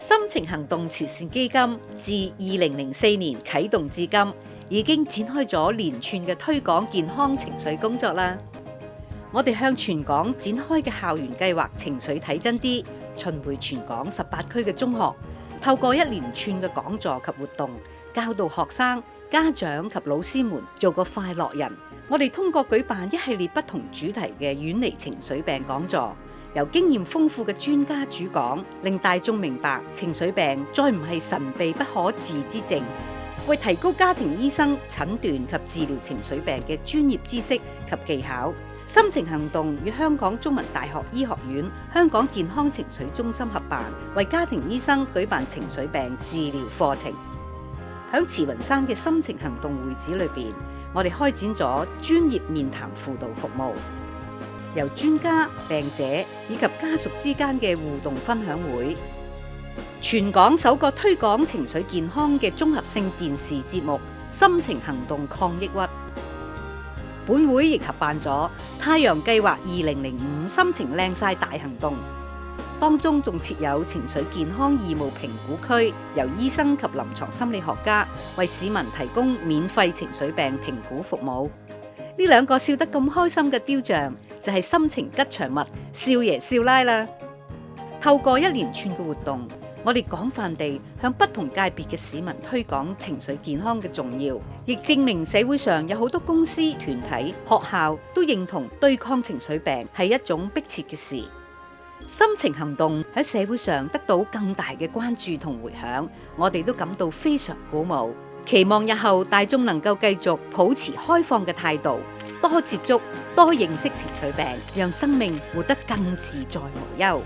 心情行動慈善基金自2004年啟動至今，已經展開咗連串嘅推廣健康情緒工作啦。我哋向全港展開嘅校園計劃情緒睇真啲，巡迴全港18區嘅中學，透過一連串嘅講座及活動，教導學生、家長及老師們做個快樂人。我哋通過舉辦一系列不同主題嘅遠離情緒病講座，由經驗豐富嘅專家主講，令大眾明白情緒病再唔係神秘不可治之症。為提高家庭醫生診斷及治療情緒病嘅專業知識及技巧，心情行動與香港中文大學醫學院香港健康情緒中心合辦，為家庭醫生舉辦情緒病治療課程。響慈雲山嘅心情行動會址裏邊，我哋開展咗專業面談輔導服務，由專家、病者以及家屬之間嘅互動分享會，全港首個推廣情緒健康嘅綜合性電視節目《心情行動抗抑鬱》。本會亦合辦咗太陽計劃2005心情靚晒大行動，當中仲設有情緒健康義務評估區，由醫生及臨床心理學家為市民提供免費情緒病評估服務。呢兩個笑得咁開心嘅雕像，就係心情吉祥物少爺少奶啦。透過一連串嘅活動，我哋廣泛地向不同界別嘅市民推廣情緒健康嘅重要，亦證明社會上有好多公司、團體、學校都認同對抗情緒病係一種迫切嘅事。心情行動喺社會上得到更大嘅關注同迴響，我哋都感到非常鼓舞。期望日後大眾能夠繼續保持開放嘅態度，多接觸、多認識情緒病，讓生命活得更自在無憂。